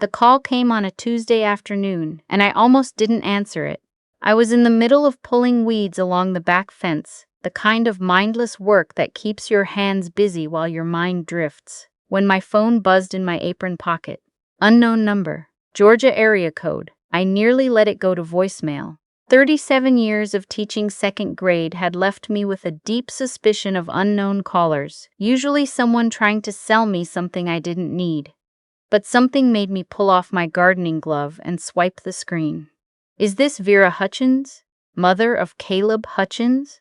The call came on a Tuesday afternoon, and I almost didn't answer it. I was in the middle of pulling weeds along the back fence, the kind of mindless work that keeps your hands busy while your mind drifts, when my phone buzzed in my apron pocket. Unknown number. Georgia area code. I nearly let it go to voicemail. 37 years of teaching second grade had left me with a deep suspicion of unknown callers, usually someone trying to sell me something I didn't need. But something made me pull off my gardening glove and swipe the screen. Is this Vera Hutchins, mother of Caleb Hutchins?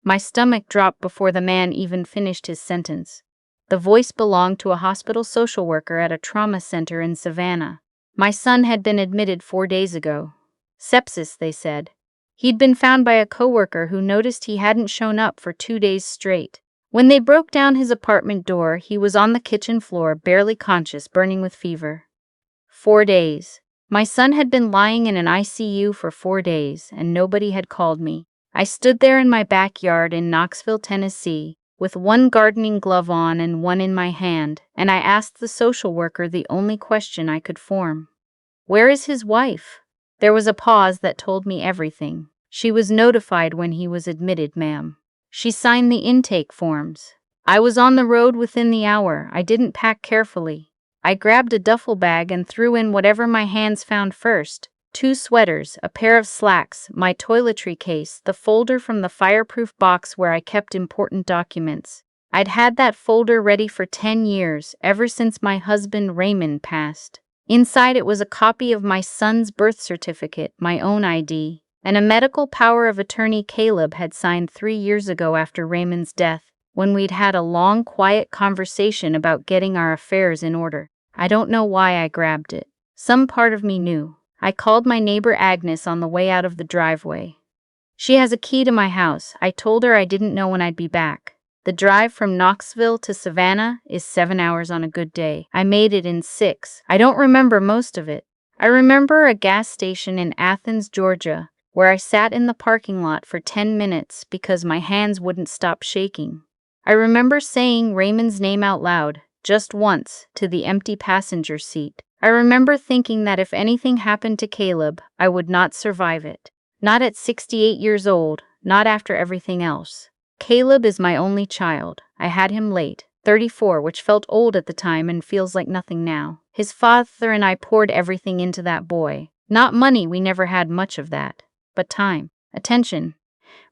My stomach dropped before the man even finished his sentence. The voice belonged to a hospital social worker at a trauma center in Savannah. My son had been admitted 4 days ago. Sepsis, they said. He'd been found by a coworker who noticed he hadn't shown up for 2 days straight. When they broke down his apartment door, he was on the kitchen floor, barely conscious, burning with fever. 4 days. My son had been lying in an ICU for 4 days, and nobody had called me. I stood there in my backyard in Knoxville, Tennessee, with one gardening glove on and one in my hand, and I asked the social worker the only question I could form. Where is his wife? There was a pause that told me everything. She was notified when he was admitted, ma'am. She signed the intake forms. I was on the road within the hour. I didn't pack carefully. I grabbed a duffel bag and threw in whatever my hands found first. 2 sweaters, a pair of slacks, my toiletry case, the folder from the fireproof box where I kept important documents. I'd had that folder ready for 10 years, ever since my husband Raymond passed. Inside it was a copy of my son's birth certificate, my own ID, and a medical power of attorney Caleb had signed 3 years ago after Raymond's death, when we'd had a long, quiet conversation about getting our affairs in order. I don't know why I grabbed it. Some part of me knew. I called my neighbor Agnes on the way out of the driveway. She has a key to my house. I told her I didn't know when I'd be back. The drive from Knoxville to Savannah is 7 hours on a good day. I made it in 6. I don't remember most of it. I remember a gas station in Athens, Georgia, where I sat in the parking lot for 10 minutes because my hands wouldn't stop shaking. I remember saying Raymond's name out loud, just once, to the empty passenger seat. I remember thinking that if anything happened to Caleb, I would not survive it. Not at 68 years old, not after everything else. Caleb is my only child. I had him late, 34, which felt old at the time and feels like nothing now. His father and I poured everything into that boy. Not money, we never had much of that, but time, attention.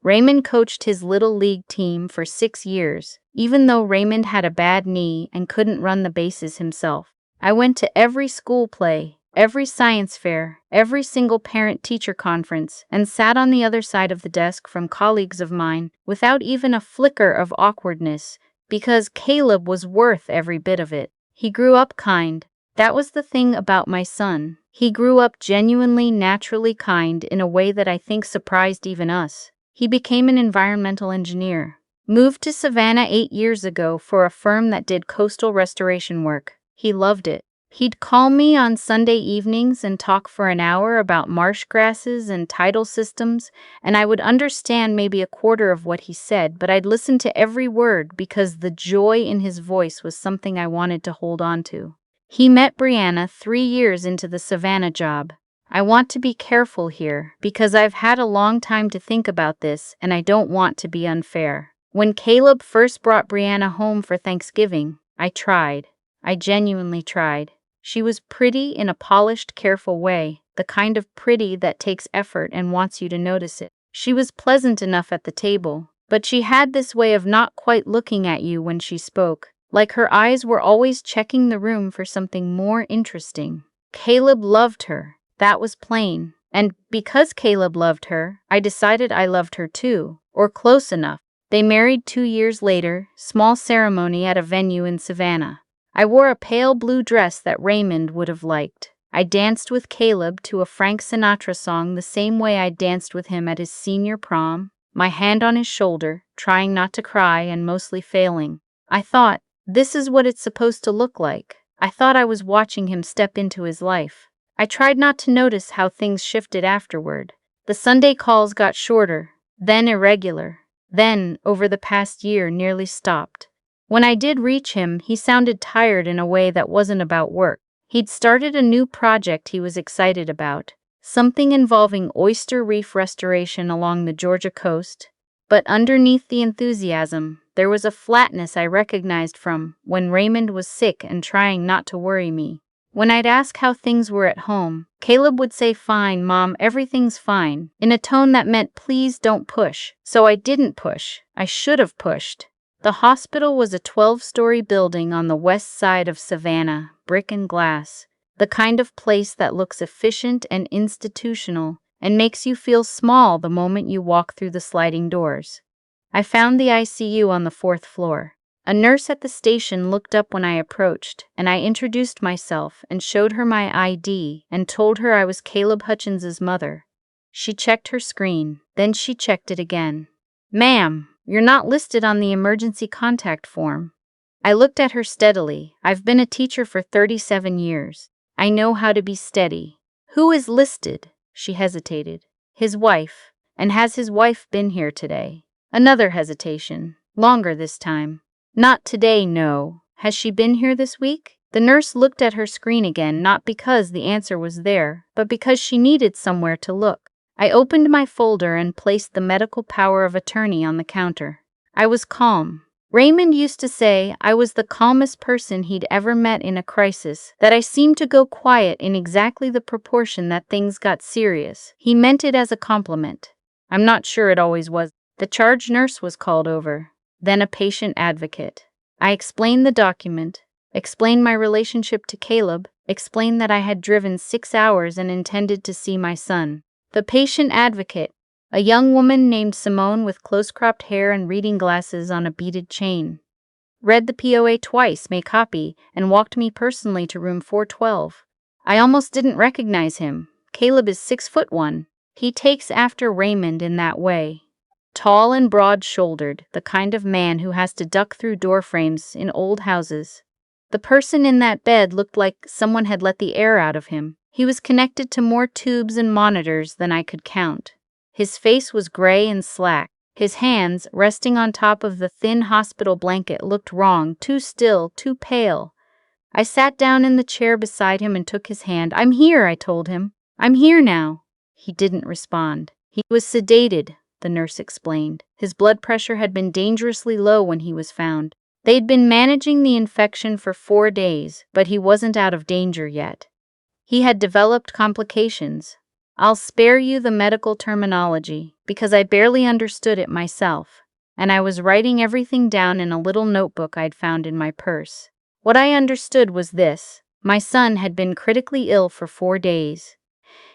Raymond coached his little league team for 6 years, even though Raymond had a bad knee and couldn't run the bases himself. I went to every school play, every science fair, every single parent-teacher conference, and sat on the other side of the desk from colleagues of mine without even a flicker of awkwardness, because Caleb was worth every bit of it. He grew up kind. That was the thing about my son. He grew up genuinely, naturally kind in a way that I think surprised even us. He became an environmental engineer. Moved to Savannah 8 years ago for a firm that did coastal restoration work. He loved it. He'd call me on Sunday evenings and talk for an hour about marsh grasses and tidal systems, and I would understand maybe a quarter of what he said, but I'd listen to every word because the joy in his voice was something I wanted to hold on to. He met Brianna 3 years into the Savannah job. I want to be careful here because I've had a long time to think about this and I don't want to be unfair. When Caleb first brought Brianna home for Thanksgiving, I tried. I genuinely tried. She was pretty in a polished, careful way, the kind of pretty that takes effort and wants you to notice it. She was pleasant enough at the table, but she had this way of not quite looking at you when she spoke, like her eyes were always checking the room for something more interesting. Caleb loved her. That was plain. And because Caleb loved her, I decided I loved her too, or close enough. They married 2 years later, small ceremony at a venue in Savannah. I wore a pale blue dress that Raymond would have liked. I danced with Caleb to a Frank Sinatra song the same way I danced with him at his senior prom, my hand on his shoulder, trying not to cry and mostly failing. I thought, this is what it's supposed to look like. I thought I was watching him step into his life. I tried not to notice how things shifted afterward. The Sunday calls got shorter, then irregular, then, over the past year, nearly stopped. When I did reach him, he sounded tired in a way that wasn't about work. He'd started a new project he was excited about, something involving oyster reef restoration along the Georgia coast. But underneath the enthusiasm, there was a flatness I recognized from when Raymond was sick and trying not to worry me. When I'd ask how things were at home, Caleb would say, "Fine, Mom, everything's fine," in a tone that meant please don't push. So I didn't push. I should have pushed. The hospital was a 12-story building on the west side of Savannah, brick and glass, the kind of place that looks efficient and institutional and makes you feel small the moment you walk through the sliding doors. I found the ICU on the 4th floor. A nurse at the station looked up when I approached, and I introduced myself and showed her my ID and told her I was Caleb Hutchins's mother. She checked her screen, then she checked it again. "Ma'am, you're not listed on the emergency contact form." I looked at her steadily. I've been a teacher for 37 years. I know how to be steady. "Who is listed?" She hesitated. "His wife." "And has his wife been here today?" Another hesitation. Longer this time. "Not today, no." "Has she been here this week?" The nurse looked at her screen again, not because the answer was there, but because she needed somewhere to look. I opened my folder and placed the medical power of attorney on the counter. I was calm. Raymond used to say I was the calmest person he'd ever met in a crisis, that I seemed to go quiet in exactly the proportion that things got serious. He meant it as a compliment. I'm not sure it always was. The charge nurse was called over, then a patient advocate. I explained the document, explained my relationship to Caleb, explained that I had driven 6 hours and intended to see my son. The patient advocate, a young woman named Simone with close-cropped hair and reading glasses on a beaded chain, read the POA twice, made copy, and walked me personally to room 412. I almost didn't recognize him. Caleb is 6'1". He takes after Raymond in that way. Tall and broad-shouldered, the kind of man who has to duck through doorframes in old houses. The person in that bed looked like someone had let the air out of him. He was connected to more tubes and monitors than I could count. His face was gray and slack. His hands, resting on top of the thin hospital blanket, looked wrong, too still, too pale. I sat down in the chair beside him and took his hand. "I'm here," I told him. "I'm here now." He didn't respond. "He was sedated," the nurse explained. "His blood pressure had been dangerously low when he was found. They'd been managing the infection for 4 days, but he wasn't out of danger yet. He had developed complications. I'll spare you the medical terminology, because I barely understood it myself, and I was writing everything down in a little notebook I'd found in my purse. What I understood was this: my son had been critically ill for 4 days.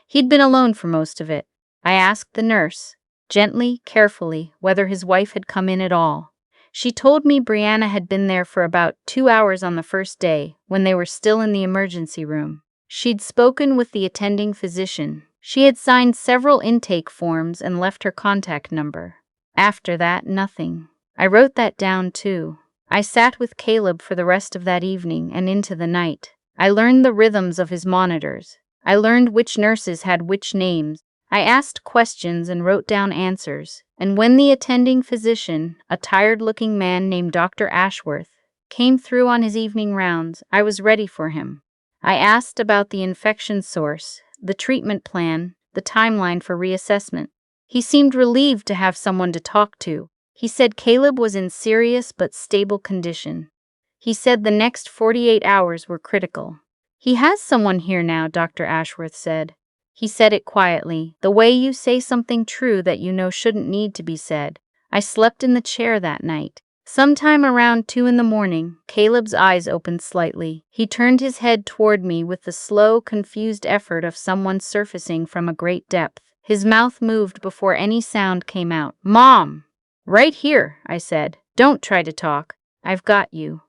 He'd been alone for most of it. I asked the nurse, gently, carefully, whether his wife had come in at all. She told me Brianna had been there for about 2 hours on the first day, when they were still in the emergency room. She'd spoken with the attending physician. She had signed several intake forms and left her contact number. After that, nothing. I wrote that down too. I sat with Caleb for the rest of that evening and into the night. I learned the rhythms of his monitors. I learned which nurses had which names. I asked questions and wrote down answers, and when the attending physician, a tired-looking man named Dr. Ashworth, came through on his evening rounds, I was ready for him. I asked about the infection source, the treatment plan, the timeline for reassessment. He seemed relieved to have someone to talk to. He said Caleb was in serious but stable condition. He said the next 48 hours were critical. "He has someone here now," Dr. Ashworth said. He said it quietly, the way you say something true that you know shouldn't need to be said. I slept in the chair that night. Sometime around 2 in the morning, Caleb's eyes opened slightly. He turned his head toward me with the slow, confused effort of someone surfacing from a great depth. His mouth moved before any sound came out. "Mom!" "Right here," I said. "Don't try to talk. I've got you."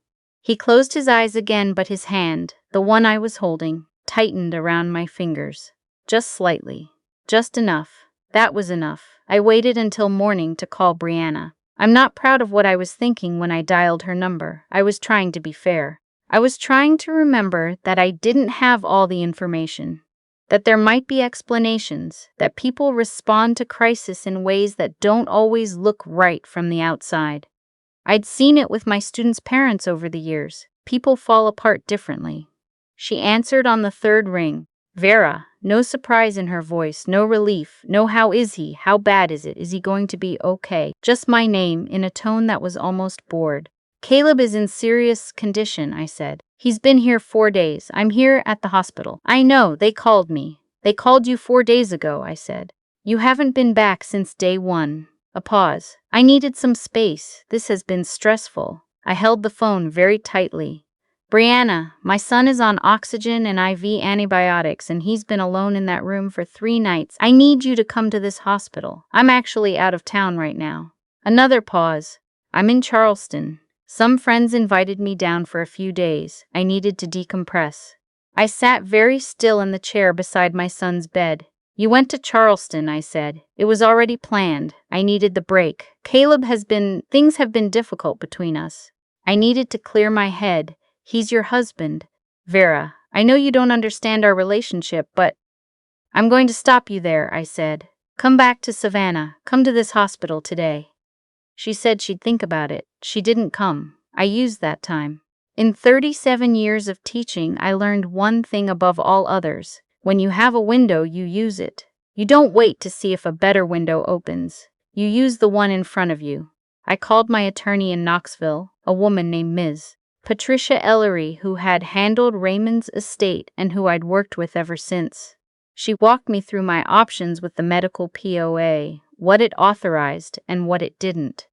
He closed his eyes again, but his hand, the one I was holding, tightened around my fingers. Just slightly. Just enough. That was enough. I waited until morning to call Brianna. I'm not proud of what I was thinking when I dialed her number. I was trying to be fair. I was trying to remember that I didn't have all the information, that there might be explanations, that people respond to crisis in ways that don't always look right from the outside. I'd seen it with my students' parents over the years. People fall apart differently. She answered on the third ring. Vera, no surprise in her voice, no relief, no how is he, how bad is it, is he going to be okay? Just my name, in a tone that was almost bored. Caleb is in serious condition, I said. He's been here 4 days. I'm here at the hospital. I know, they called me. They called you 4 days ago, I said. You haven't been back since day 1. A pause. I needed some space. This has been stressful. I held the phone very tightly. Brianna, my son is on oxygen and IV antibiotics and he's been alone in that room for 3 nights. I need you to come to this hospital. I'm actually out of town right now. Another pause. I'm in Charleston. Some friends invited me down for a few days. I needed to decompress. I sat very still in the chair beside my son's bed. You went to Charleston, I said. It was already planned. I needed the break. Things have been difficult between us. I needed to clear my head. He's your husband. Vera, I know you don't understand our relationship, but I'm going to stop you there, I said. Come back to Savannah. Come to this hospital today. She said she'd think about it. She didn't come. I used that time. In 37 years of teaching, I learned one thing above all others. When you have a window, you use it. You don't wait to see if a better window opens. You use the one in front of you. I called my attorney in Knoxville, a woman named Ms. Patricia Ellery, who had handled Raymond's estate and who I'd worked with ever since. She walked me through my options with the medical POA, what it authorized and what it didn't.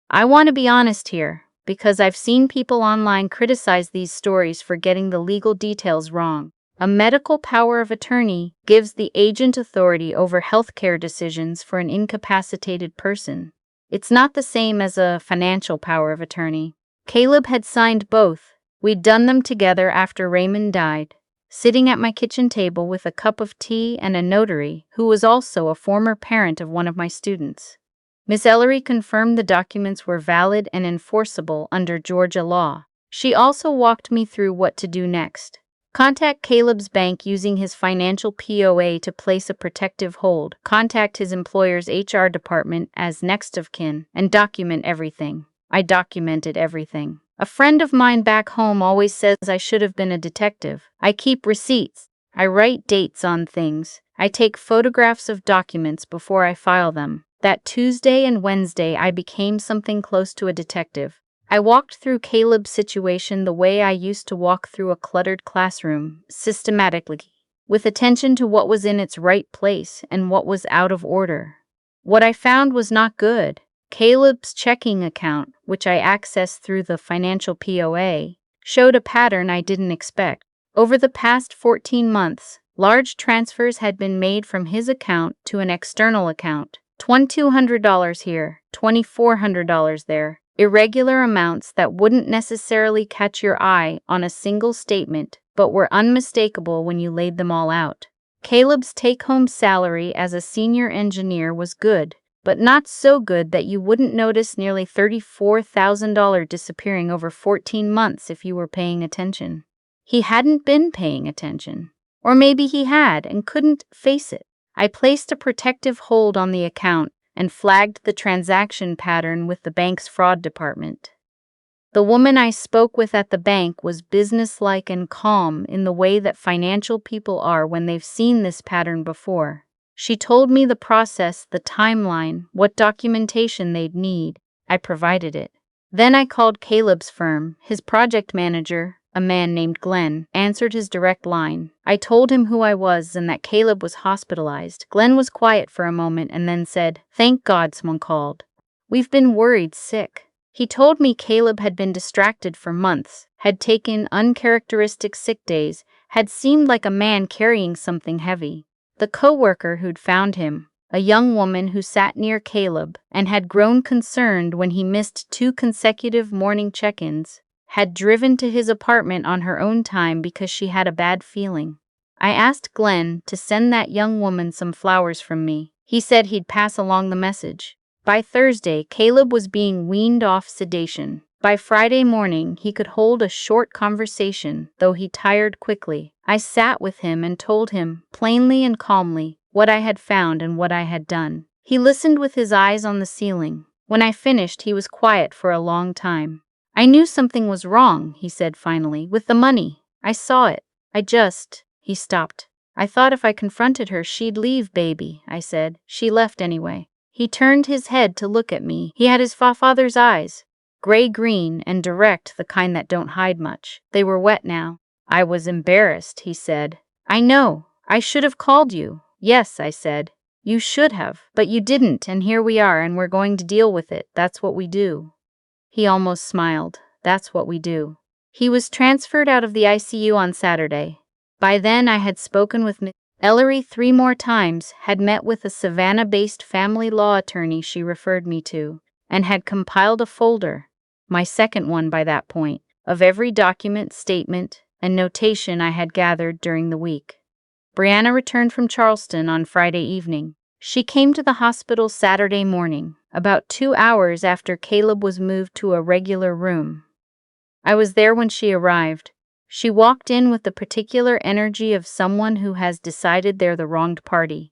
I want to be honest here, because I've seen people online criticize these stories for getting the legal details wrong. A medical power of attorney gives the agent authority over healthcare decisions for an incapacitated person. It's not the same as a financial power of attorney. Caleb had signed both. We'd done them together after Raymond died, sitting at my kitchen table with a cup of tea and a notary who was also a former parent of one of my students. Miss Ellery confirmed the documents were valid and enforceable under Georgia law. She also walked me through what to do next. Contact Caleb's bank using his financial POA to place a protective hold. Contact his employer's HR department as next of kin and document everything. I documented everything. A friend of mine back home always says I should have been a detective. I keep receipts. I write dates on things. I take photographs of documents before I file them. That Tuesday and Wednesday I became something close to a detective. I walked through Caleb's situation the way I used to walk through a cluttered classroom, systematically, with attention to what was in its right place and what was out of order. What I found was not good. Caleb's checking account, which I accessed through the financial POA, showed a pattern I didn't expect. Over the past 14 months, large transfers had been made from his account to an external account. $2,200 here, $2,400 there. Irregular amounts that wouldn't necessarily catch your eye on a single statement, but were unmistakable when you laid them all out. Caleb's take-home salary as a senior engineer was good, but not so good that you wouldn't notice nearly $34,000 disappearing over 14 months if you were paying attention. He hadn't been paying attention. Or maybe he had and couldn't face it. I placed a protective hold on the account and flagged the transaction pattern with the bank's fraud department. The woman I spoke with at the bank was businesslike and calm in the way that financial people are when they've seen this pattern before. She told me the process, the timeline, what documentation they'd need. I provided it. Then I called Caleb's firm. His project manager, a man named Glenn, answered his direct line. I told him who I was and that Caleb was hospitalized. Glenn was quiet for a moment and then said, "Thank God someone called. We've been worried sick." He told me Caleb had been distracted for months, had taken uncharacteristic sick days, had seemed like a man carrying something heavy. The co-worker who'd found him, a young woman who sat near Caleb and had grown concerned when he missed 2 consecutive morning check-ins, had driven to his apartment on her own time because she had a bad feeling. I asked Glenn to send that young woman some flowers from me. He said he'd pass along the message. By Thursday, Caleb was being weaned off sedation. By Friday morning, he could hold a short conversation, though he tired quickly. I sat with him and told him, plainly and calmly, what I had found and what I had done. He listened with his eyes on the ceiling. When I finished, he was quiet for a long time. "I knew something was wrong," he said finally, "with the money. I saw it. He stopped. I thought if I confronted her, she'd leave, baby, I said. She left anyway. He turned his head to look at me. He had his father's eyes, gray-green and direct, the kind that don't hide much. They were wet now. I was embarrassed, he said. I know. I should have called you. Yes, I said. You should have, but you didn't, and here we are, and we're going to deal with it. That's what we do. He almost smiled. That's what we do. He was transferred out of the ICU on Saturday. By then, I had spoken with Miss Ellery 3 more times, had met with a Savannah-based family law attorney she referred me to, and had compiled a folder, my second one by that point, of every document, statement, and notation I had gathered during the week. Brianna returned from Charleston on Friday evening. She came to the hospital Saturday morning, about 2 hours after Caleb was moved to a regular room. I was there when she arrived. She walked in with the particular energy of someone who has decided they're the wronged party.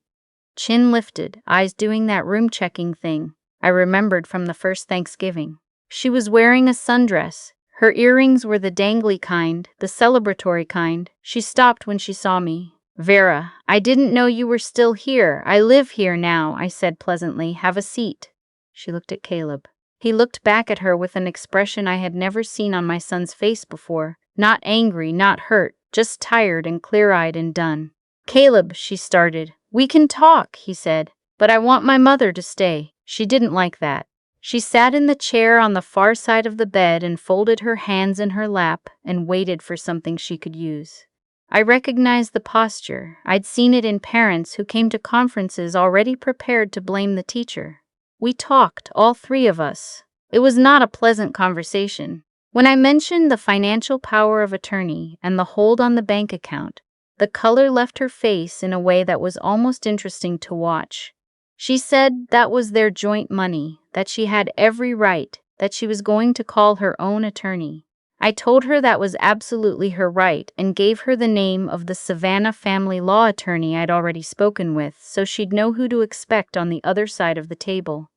Chin lifted, eyes doing that room-checking thing I remembered from the first Thanksgiving. She was wearing a sundress. Her earrings were the dangly kind, the celebratory kind. She stopped when she saw me. Vera, I didn't know you were still here. I live here now, I said pleasantly. Have a seat. She looked at Caleb. He looked back at her with an expression I had never seen on my son's face before. Not angry, not hurt, just tired and clear-eyed and done. Caleb, she started. We can talk, he said, but I want my mother to stay. She didn't like that. She sat in the chair on the far side of the bed and folded her hands in her lap and waited for something she could use. I recognized the posture. I'd seen it in parents who came to conferences already prepared to blame the teacher. We talked, all 3 of us. It was not a pleasant conversation. When I mentioned the financial power of attorney and the hold on the bank account, the color left her face in a way that was almost interesting to watch. She said that was their joint money, that she had every right, that she was going to call her own attorney. I told her that was absolutely her right and gave her the name of the Savannah family law attorney I'd already spoken with, so she'd know who to expect on the other side of the table.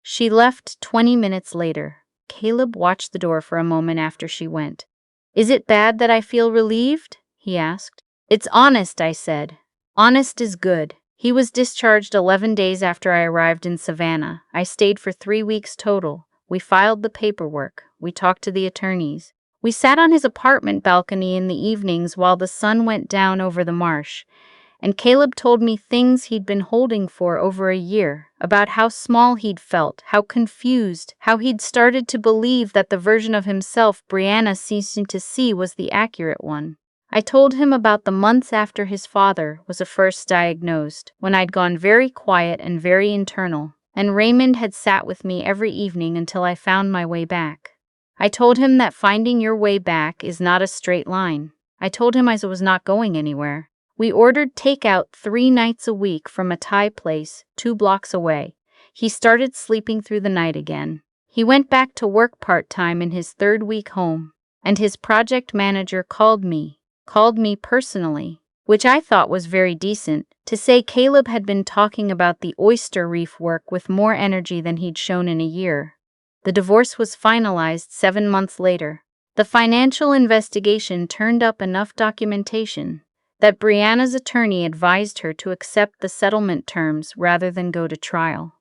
She left 20 minutes later. Caleb watched the door for a moment after she went. Is it bad that I feel relieved? He asked. It's honest, I said. Honest is good. He was discharged 11 days after I arrived in Savannah. I stayed for 3 weeks total. We filed the paperwork. We talked to the attorneys. We sat on his apartment balcony in the evenings while the sun went down over the marsh, and Caleb told me things he'd been holding for over a year, about how small he'd felt, how confused, how he'd started to believe that the version of himself Brianna seemed to see was the accurate one. I told him about the months after his father was first diagnosed, when I'd gone very quiet and very internal, and Raymond had sat with me every evening until I found my way back. I told him that finding your way back is not a straight line. I told him I was not going anywhere. We ordered takeout 3 nights a week from a Thai place 2 blocks away. He started sleeping through the night again. He went back to work part-time in his 3rd week home, and his project manager called me personally, which I thought was very decent, to say Caleb had been talking about the oyster reef work with more energy than he'd shown in a year. The divorce was finalized 7 months later. The financial investigation turned up enough documentation that Brianna's attorney advised her to accept the settlement terms rather than go to trial.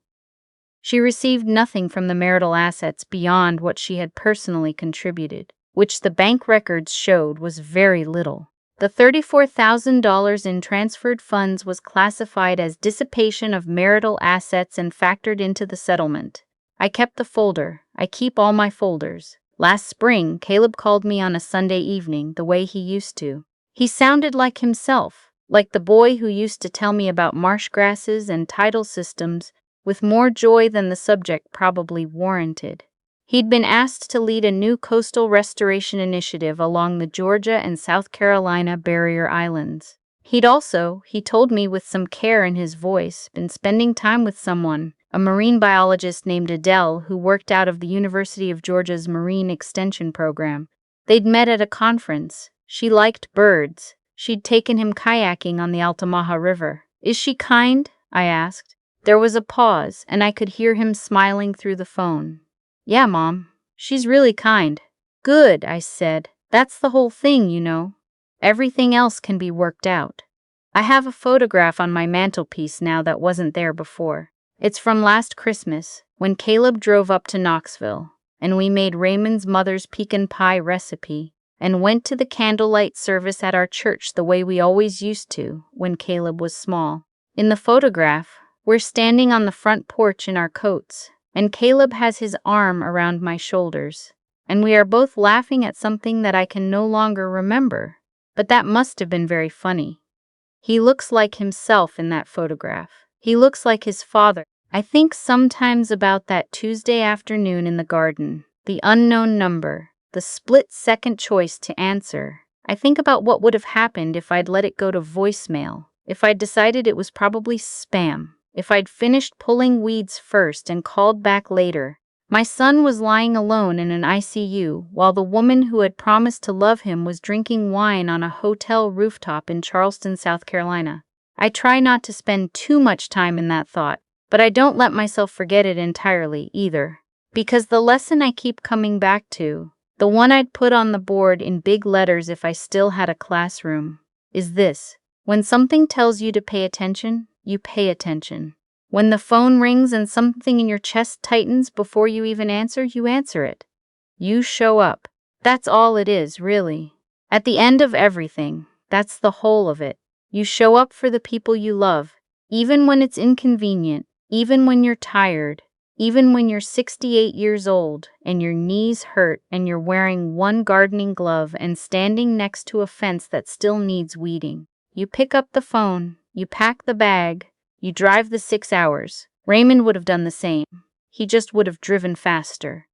She received nothing from the marital assets beyond what she had personally contributed, which the bank records showed was very little. The $34,000 in transferred funds was classified as dissipation of marital assets and factored into the settlement. I kept the folder. I keep all my folders. Last spring, Caleb called me on a Sunday evening the way he used to. He sounded like himself, like the boy who used to tell me about marsh grasses and tidal systems, with more joy than the subject probably warranted. He'd been asked to lead a new coastal restoration initiative along the Georgia and South Carolina barrier islands. He'd also, he told me with some care in his voice, been spending time with someone, a marine biologist named Adele who worked out of the University of Georgia's Marine Extension Program. They'd met at a conference. She liked birds. She'd taken him kayaking on the Altamaha River. Is she kind? I asked. There was a pause, and I could hear him smiling through the phone. Yeah, Mom. She's really kind. Good, I said. That's the whole thing, you know. Everything else can be worked out. I have a photograph on my mantelpiece now that wasn't there before. It's from last Christmas, when Caleb drove up to Knoxville, and we made Raymond's mother's pecan pie recipe, and went to the candlelight service at our church the way we always used to when Caleb was small. In the photograph, we're standing on the front porch in our coats, and Caleb has his arm around my shoulders, and we are both laughing at something that I can no longer remember, but that must have been very funny. He looks like himself in that photograph. He looks like his father. I think sometimes about that Tuesday afternoon in the garden, the unknown number, the split-second choice to answer. I think about what would have happened if I'd let it go to voicemail, if I'd decided it was probably spam, if I'd finished pulling weeds first and called back later. My son was lying alone in an ICU while the woman who had promised to love him was drinking wine on a hotel rooftop in Charleston, South Carolina. I try not to spend too much time in that thought, but I don't let myself forget it entirely either. Because the lesson I keep coming back to, the one I'd put on the board in big letters if I still had a classroom, is this: when something tells you to pay attention, you pay attention. When the phone rings and something in your chest tightens before you even answer, you answer it. You show up. That's all it is, really. At the end of everything, that's the whole of it. You show up for the people you love, even when it's inconvenient, even when you're tired, even when you're 68 years old and your knees hurt and you're wearing one gardening glove and standing next to a fence that still needs weeding. You pick up the phone, you pack the bag, you drive the 6 hours. Raymond would have done the same. He just would have driven faster.